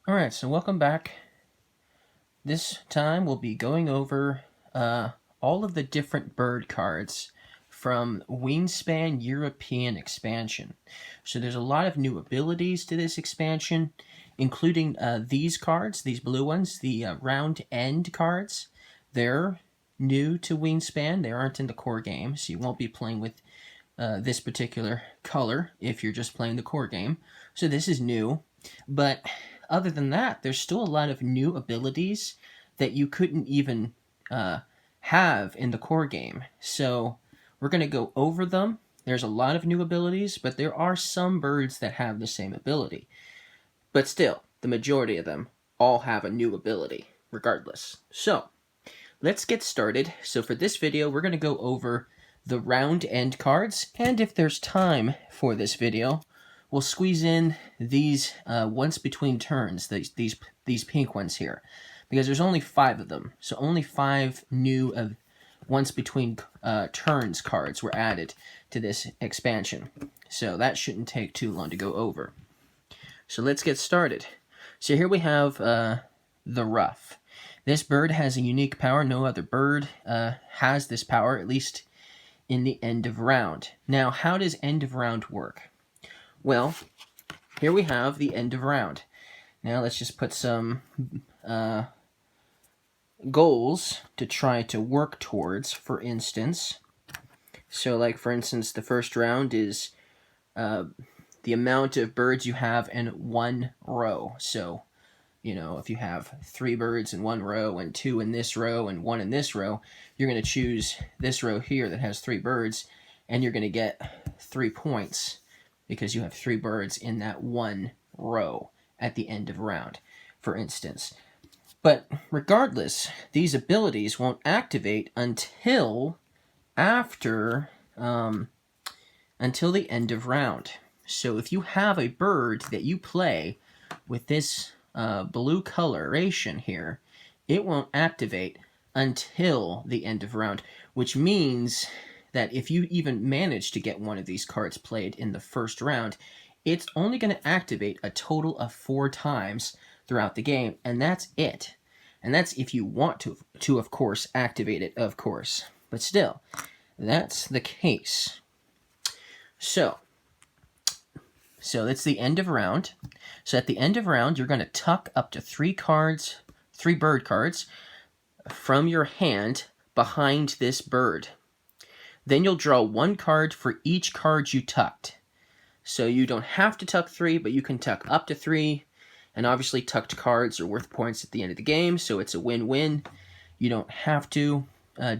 Alright, so welcome back. This time we'll be going over all of the different bird cards from Wingspan European expansion. So there's a lot of new abilities to this expansion, including these cards, these blue ones, the round end cards. They're new to Wingspan. They aren't in the core game, so you won't be playing with this particular color if you're just playing the core game. So this is new, but other than that, there's still a lot of new abilities that you couldn't even have in the core game. So we're going to go over them. There's a lot of new abilities, but there are some birds that have the same ability. But still, the majority of them all have a new ability, regardless. So let's get started. So for this video, we're going to go over the round end cards, and if there's time for this video, we'll squeeze in these once between turns, these pink ones here, because there's only 5 of them. So only 5 new once between turns cards were added to this expansion. So that shouldn't take too long to go over. So let's get started. So here we have the ruff. This bird has a unique power. No other bird has this power, at least in the end of round. Now, how does end of round work? Well, here we have the end of round. Now let's just put some goals to try to work towards, for instance. So like, for instance, the first round is the amount of birds you have in one row. So, you know, if you have 3 birds in one row and 2 in this row and 1 in this row, you're going to choose this row here that has 3 birds, and you're going to get 3 points because you have 3 birds in that one row at the end of round, for instance. But regardless, these abilities won't activate until after, until the end of round. So if you have a bird that you play with this blue coloration here, it won't activate until the end of round, which means that if you even manage to get one of these cards played in the first round, it's only going to activate a total of 4 times throughout the game, and that's it. And that's if you want to of course, activate it, of course. But still, that's the case. So that's the end of round. So at the end of round, you're going to tuck up to 3 bird cards from your hand behind this bird. Then you'll draw 1 card for each card you tucked. So you don't have to tuck 3, but you can tuck up to 3. And obviously tucked cards are worth points at the end of the game, so it's a win-win. You don't have to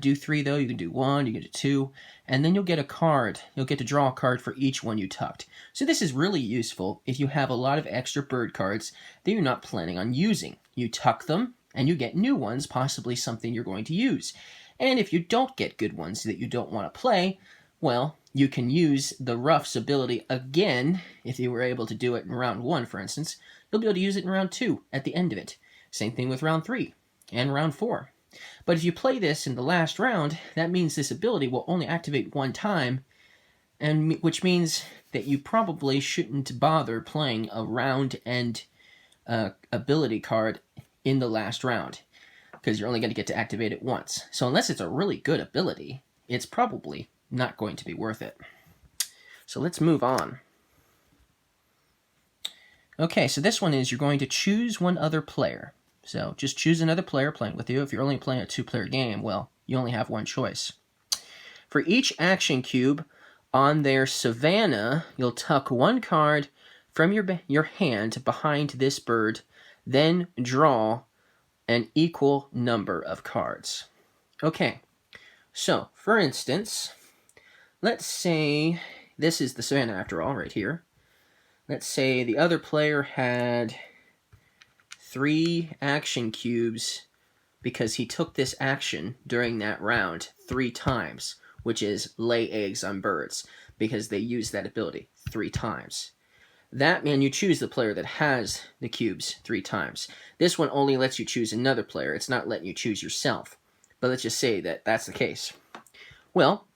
do 3, though. You can do 1, you can do 2, and then you'll get a card. You'll get to draw a card for each one you tucked. So this is really useful if you have a lot of extra bird cards that you're not planning on using. You tuck them, and you get new ones, possibly something you're going to use. And if you don't get good ones that you don't want to play, well, you can use the ruff's ability again. If you were able to do it in round 1, for instance, you'll be able to use it in round 2 at the end of it. Same thing with round 3 and round 4. But if you play this in the last round, that means this ability will only activate 1 time, and which means that you probably shouldn't bother playing a round end ability card in the last round, because you're only going to get to activate it once. So unless it's a really good ability, it's probably not going to be worth it. So let's move on. Okay, so this one is you're going to choose one other player. So just choose another player playing with you. If you're only playing a 2-player game, well, you only have 1 choice. For each action cube on their savanna, you'll tuck 1 card from your hand behind this bird, then draw an equal number of cards. Okay, so for instance, let's say this is the savanna after all, right here. Let's say the other player had 3 action cubes because he took this action during that round 3 times, which is lay eggs on birds, because they use that ability 3 times. That means you choose the player that has the cubes 3 times. This one only lets you choose another player. It's not letting you choose yourself. But let's just say that that's the case. Well,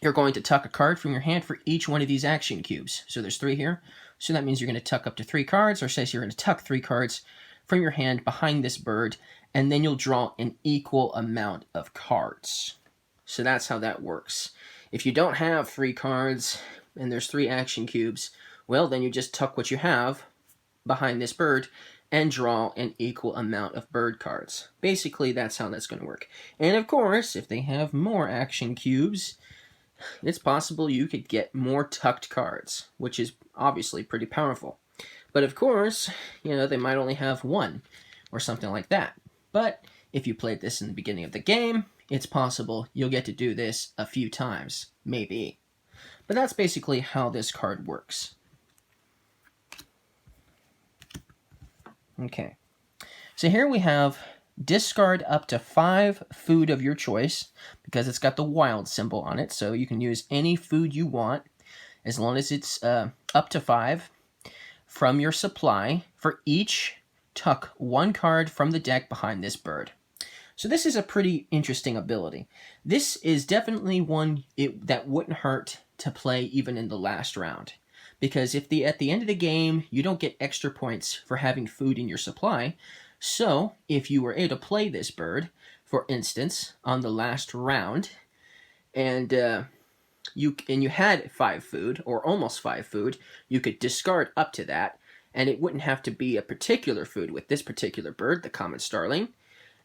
you're going to tuck a card from your hand for each one of these action cubes. So there's 3 here. So that means you're going to tuck up to 3 cards, or says you're going to tuck 3 cards from your hand behind this bird, and then you'll draw an equal amount of cards. So that's how that works. If you don't have 3 cards and there's 3 action cubes, well, then you just tuck what you have behind this bird and draw an equal amount of bird cards. Basically, that's how that's going to work. And of course, if they have more action cubes, it's possible you could get more tucked cards, which is obviously pretty powerful. But of course, they might only have 1 or something like that. But if you played this in the beginning of the game, it's possible you'll get to do this a few times, maybe. But that's basically how this card works. Okay, so here we have discard up to 5 food of your choice, because it's got the wild symbol on it, so you can use any food you want, as long as it's up to 5 from your supply. For each, tuck 1 card from the deck behind this bird. So this is a pretty interesting ability. This is definitely one that wouldn't hurt to play even in the last round. Because at the end of the game, you don't get extra points for having food in your supply. So if you were able to play this bird, for instance, on the last round, and you had 5 food, or almost 5 food, you could discard up to that, and it wouldn't have to be a particular food with this particular bird, the common starling.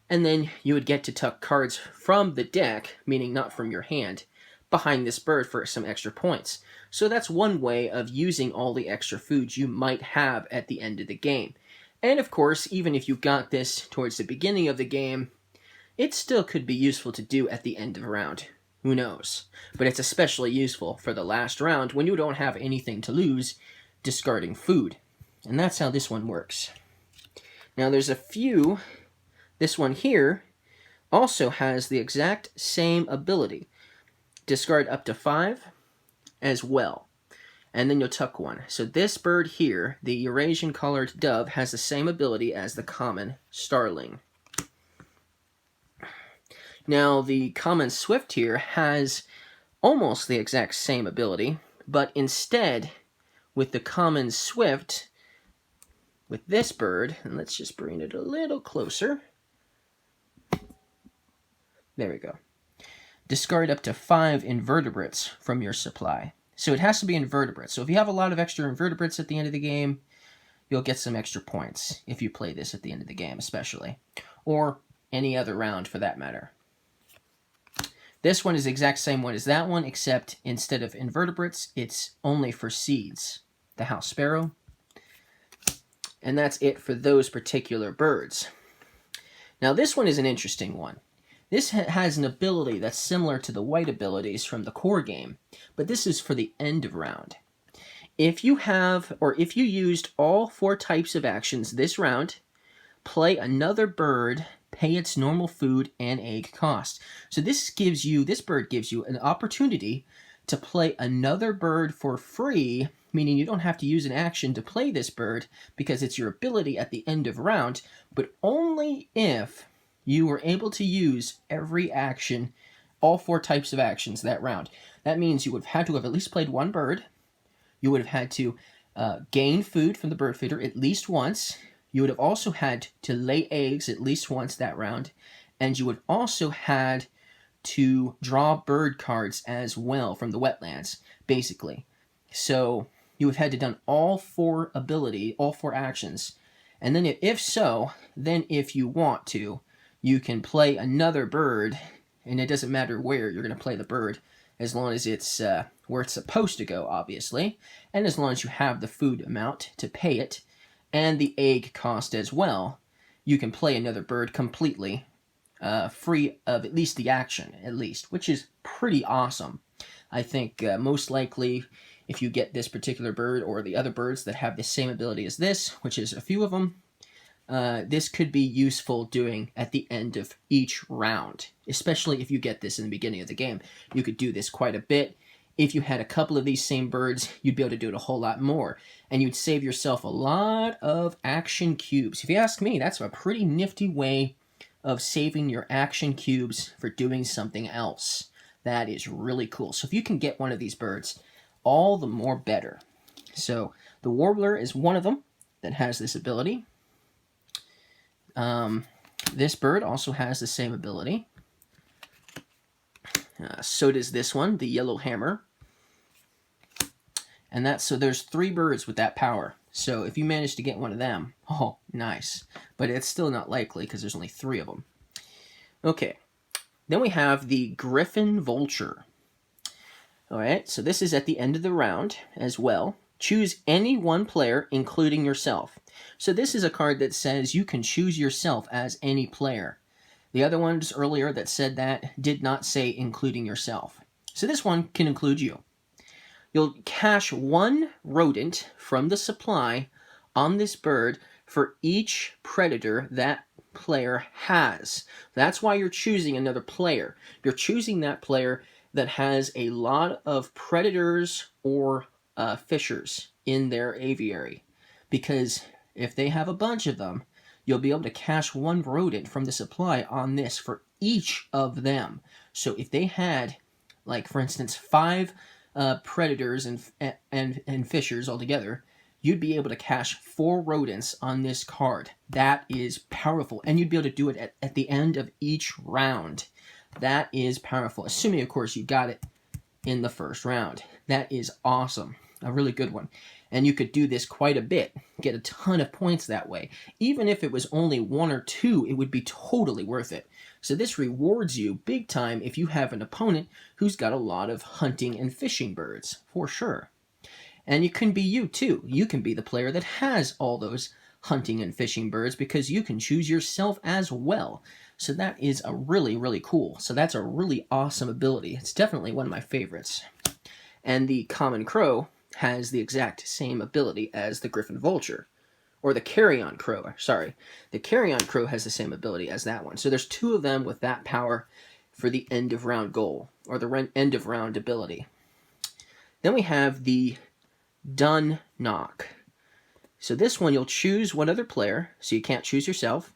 And then you would get to tuck cards from the deck, meaning not from your hand, behind this bird for some extra points. So that's one way of using all the extra foods you might have at the end of the game. And of course, even if you got this towards the beginning of the game, it still could be useful to do at the end of a round. Who knows? But it's especially useful for the last round when you don't have anything to lose discarding food. And that's how this one works. Now there's a few. This one here also has the exact same ability. Discard up to 5 as well. And then you'll tuck 1. So this bird here, the Eurasian collared dove, has the same ability as the common starling. Now the common swift here has almost the exact same ability, but instead, with the common swift, with this bird, and let's just bring it a little closer. There we go. Discard up to 5 invertebrates from your supply. So it has to be invertebrates. So if you have a lot of extra invertebrates at the end of the game, you'll get some extra points if you play this at the end of the game, especially. Or any other round for that matter. This one is the exact same one as that one, except instead of invertebrates, it's only for seeds. The house sparrow. And that's it for those particular birds. Now this one is an interesting one. This has an ability that's similar to the white abilities from the core game, but this is for the end of round. If you used all 4 types of actions this round, play another bird, pay its normal food and egg cost. So this bird gives you an opportunity to play another bird for free, meaning you don't have to use an action to play this bird because it's your ability at the end of round, but only if you were able to use every action, all 4 types of actions that round. That means you would have had to have at least played 1 bird. You would have had to gain food from the bird feeder at least once. You would have also had to lay eggs at least once that round. And you would also had to draw bird cards as well from the wetlands, basically. So you would have had to done all 4 actions. And then if you want to, you can play another bird, and it doesn't matter where you're going to play the bird, as long as it's where it's supposed to go, obviously, and as long as you have the food amount to pay it, and the egg cost as well, you can play another bird completely free of at least the action, which is pretty awesome. I think most likely, if you get this particular bird or the other birds that have the same ability as this, which is a few of them, this could be useful doing at the end of each round, especially if you get this in the beginning of the game. You could do this quite a bit. If you had a couple of these same birds, you'd be able to do it a whole lot more, and you'd save yourself a lot of action cubes. If you ask me, that's a pretty nifty way of saving your action cubes for doing something else. That is really cool. So if you can get one of these birds, all the more better. So The warbler is one of them that has this ability. This bird also has the same ability. So does this one, the yellow hammer. And so there's 3 birds with that power. So if you manage to get one of them, oh, nice. But it's still not likely because there's only 3 of them. Okay. Then we have the griffin vulture. All right, so this is at the end of the round as well. Choose any one player, including yourself. So this is a card that says you can choose yourself as any player. The other ones earlier that said that did not say including yourself. So this one can include you. You'll cash 1 rodent from the supply on this bird for each predator that player has. That's why you're choosing another player. You're choosing that player that has a lot of predators or fishers in their aviary. Because if they have a bunch of them, you'll be able to cash 1 rodent from the supply on this for each of them. So if they had, like for instance, 5 predators and fishers altogether, you'd be able to cash 4 rodents on this card. That is powerful, and you'd be able to do it at the end of each round. That is powerful, assuming, of course, you got it in the first round. That is awesome. A really good one. And you could do this quite a bit, get a ton of points that way. Even if it was only 1 or 2, it would be totally worth it. So this rewards you big time if you have an opponent who's got a lot of hunting and fishing birds, for sure. And it can be you too. You can be the player that has all those hunting and fishing birds because you can choose yourself as well. So that is a really, really cool. So that's a really awesome ability. It's definitely one of my favorites. And the common crow has the exact same ability as the griffin vulture. Or the carrion crow, sorry. The carrion crow has the same ability as that one. So there's 2 of them with that power for the end of round goal, or the end of round ability. Then we have the done knock. So this one you'll choose one other player, so you can't choose yourself.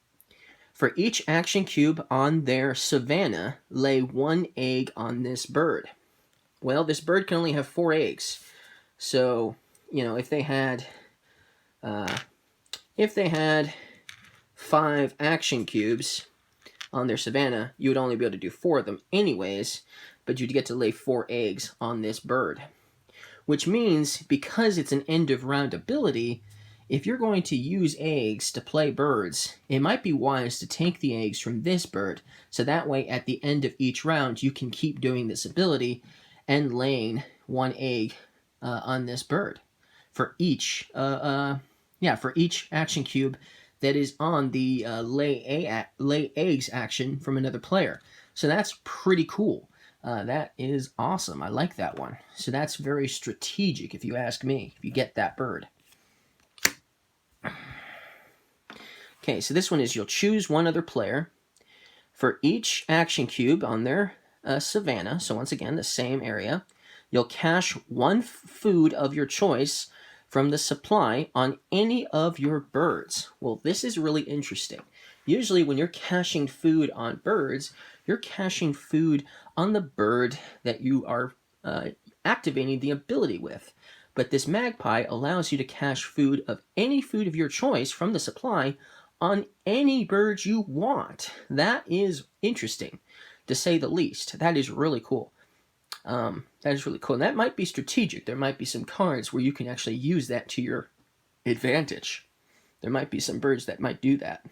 For each action cube on their savanna, lay 1 egg on this bird. Well, this bird can only have 4 eggs. So, you know, if they had 5 action cubes on their savanna, you would only be able to do 4 of them anyways, but you'd get to lay 4 eggs on this bird. Which means, because it's an end of round ability, if you're going to use eggs to play birds, it might be wise to take the eggs from this bird, so that way at the end of each round you can keep doing this ability and laying 1 egg on this bird for each action cube that is on the lay eggs action from another player. So that's pretty cool. That is awesome. I like that one. So that's very strategic, if you ask me, if you get that bird. Okay, so this one is you'll choose one other player for each action cube on their savanna. So once again, the same area. You'll cash 1 food of your choice from the supply on any of your birds. Well, this is really interesting. Usually when you're caching food on birds, you're caching food on the bird that you are activating the ability with. But this magpie allows you to cache food of your choice from the supply on any bird you want. That is interesting, to say the least. That is really cool. And that might be strategic. There might be some cards where you can actually use that to your advantage. There might be some birds that might do that.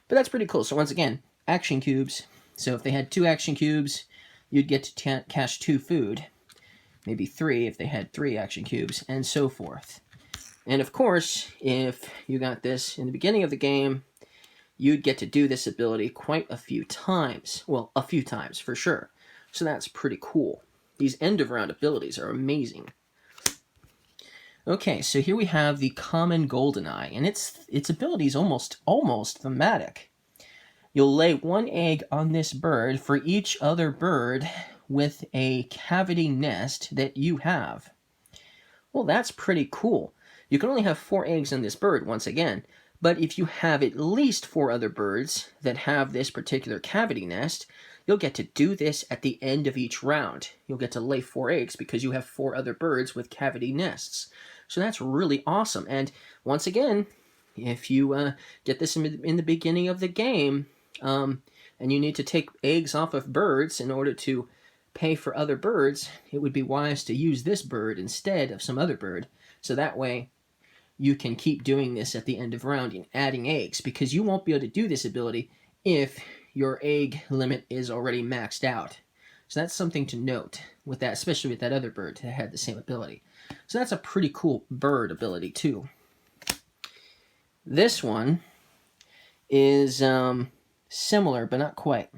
But that's pretty cool. So once again, action cubes. So if they had 2 action cubes, you'd get to cache 2 food. Maybe 3 if they had 3 action cubes, and so forth. And of course, if you got this in the beginning of the game, you'd get to do this ability quite a few times. Well, a few times for sure. So that's pretty cool. These end-of-round abilities are amazing. Okay, so here we have the common goldeneye, and its ability is almost thematic. You'll lay 1 egg on this bird for each other bird with a cavity nest that you have. Well, that's pretty cool. You can only have 4 eggs on this bird, once again, but if you have at least 4 other birds that have this particular cavity nest, you'll get to do this at the end of each round. You'll get to lay 4 eggs because you have 4 other birds with cavity nests. So that's really awesome. And once again, if you get this in the beginning of the game, and you need to take eggs off of birds in order to pay for other birds, it would be wise to use this bird instead of some other bird. So that way you can keep doing this at the end of round and adding eggs, because you won't be able to do this ability if your egg limit is already maxed out. So that's something to note with that, especially with that other bird that had the same ability. So that's a pretty cool bird ability too. This one is similar, but not quite.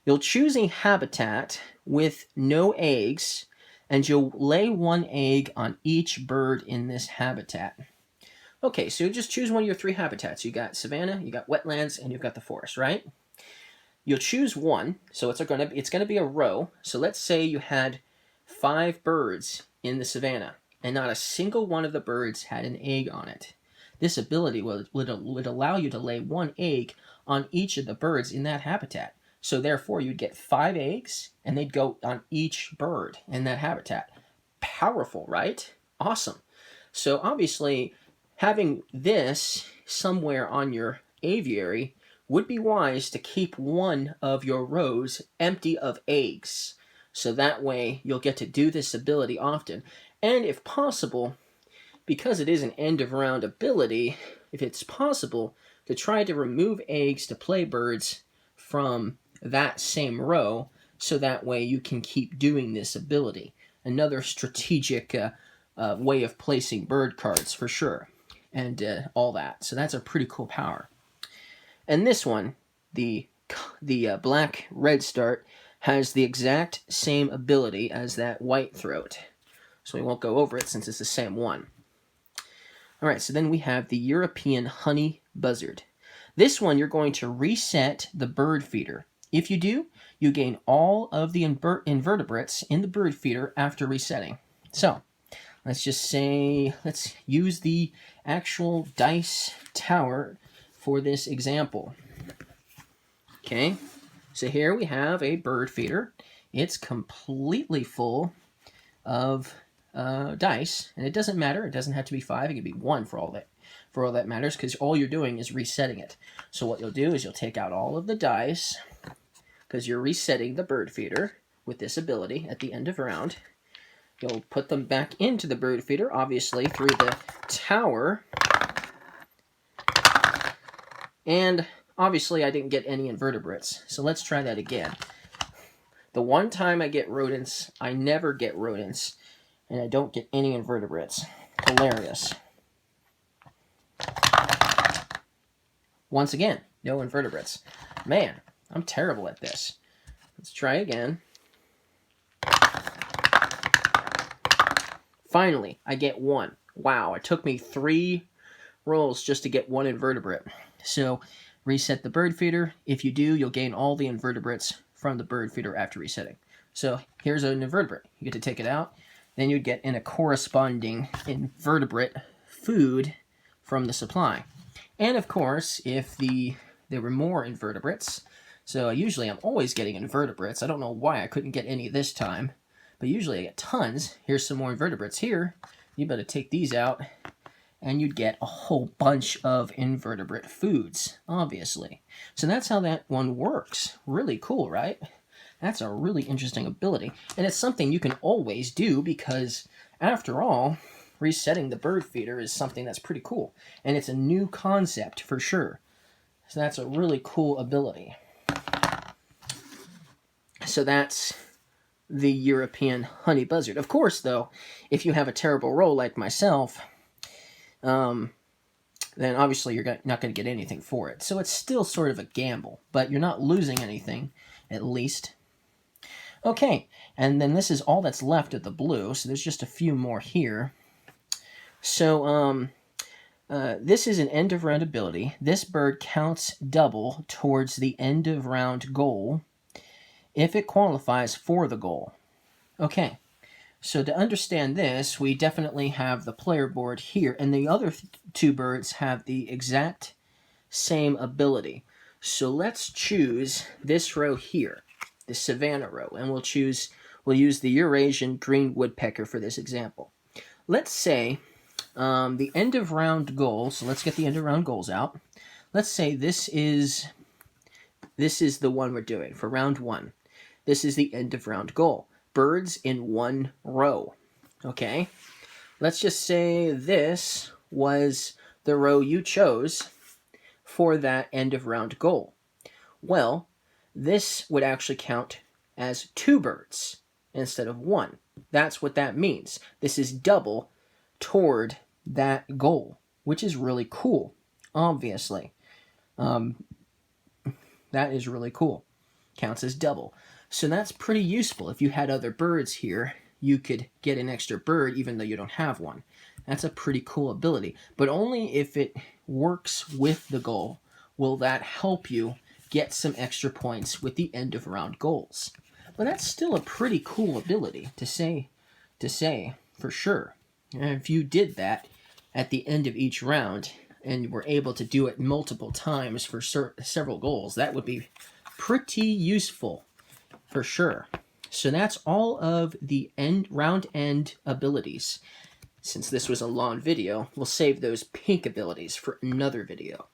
You'll choose a habitat with no eggs, and you'll lay one egg on each bird in this habitat. Okay, so you just choose one of your 3 habitats. You got savanna, you got wetlands, and you've got the forest, right? You'll choose one, so it's gonna be a row. So let's say you had 5 birds in the savanna, and not a single one of the birds had an egg on it. This ability would allow you to lay 1 egg on each of the birds in that habitat. So therefore, you'd get 5 eggs, and they'd go on each bird in that habitat. Powerful, right? Awesome. So obviously, having this somewhere on your aviary would be wise to keep one of your rows empty of eggs. So that way, you'll get to do this ability often. And if possible, because it is an end-of-round ability, if it's possible, to try to remove eggs to play birds from that same row, so that way you can keep doing this ability. Another strategic way of placing bird cards for sure, and all that. So that's a pretty cool power. And this one, the black redstart, has the exact same ability as that white throat. So we won't go over it since it's the same one. Alright, so then we have the European honey buzzard. This one, you're going to reset the bird feeder. If you do, you gain all of the invertebrates in the bird feeder after resetting. So, let's just say, let's use the actual dice tower for this example. Okay, so here we have a bird feeder. It's completely full of dice, and it doesn't matter. It doesn't have to be 5. It can be 1 for all that matters, because all you're doing is resetting it. So what you'll do is you'll take out all of the dice, because you're resetting the bird feeder with this ability at the end of round. You'll put them back into the bird feeder, obviously through the tower. And obviously I didn't get any invertebrates, so let's try that again. The one time I get rodents, I never get rodents, and I don't get any invertebrates. Hilarious. Once again, no invertebrates. Man, I'm terrible at this. Let's try again. Finally, I get 1. Wow, it took me 3 rolls just to get 1 invertebrate. So, reset the bird feeder. If you do, you'll gain all the invertebrates from the bird feeder after resetting. So, here's an invertebrate. You get to take it out. Then you'd get in a corresponding invertebrate food from the supply. And of course, if there were more invertebrates, so usually I'm always getting invertebrates. I don't know why I couldn't get any this time, but usually I get tons. Here's some more invertebrates here. You better take these out, and you'd get a whole bunch of invertebrate foods, obviously. So that's how that one works. Really cool, right? That's a really interesting ability, and it's something you can always do because, after all, resetting the bird feeder is something that's pretty cool, and it's a new concept for sure. So that's a really cool ability. So that's the European honey buzzard. Of course, though, if you have a terrible roll like myself, then obviously you're not going to get anything for it. So it's still sort of a gamble, but you're not losing anything, at least. Okay, and then this is all that's left of the blue, so there's just a few more here. So, this is an end-of-round ability. This bird counts double towards the end-of-round goal if it qualifies for the goal. Okay, so to understand this, we definitely have the player board here, and the other 2 birds have the exact same ability. So let's choose this row here, the Savannah row, and we'll use the Eurasian green woodpecker for this example. Let's say The end of round goal. So let's get the end of round goals out. Let's say this is the one we're doing for round 1. This is the end of round goal. Birds in 1 row. Okay? Let's just say this was the row you chose for that end of round goal. Well, this would actually count as 2 birds instead of 1. That's what that means. This is double toward that goal, which is really cool, obviously. That is really cool. Counts as double. So that's pretty useful. If you had other birds here, you could get an extra bird even though you don't have one. That's a pretty cool ability. But only if it works with the goal will that help you get some extra points with the end of round goals. But that's still a pretty cool ability to say for sure. And if you did that at the end of each round and were able to do it multiple times for several goals, that would be pretty useful for sure. So that's all of the round end abilities. Since this was a long video, we'll save those pink abilities for another video.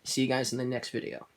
See you guys in the next video.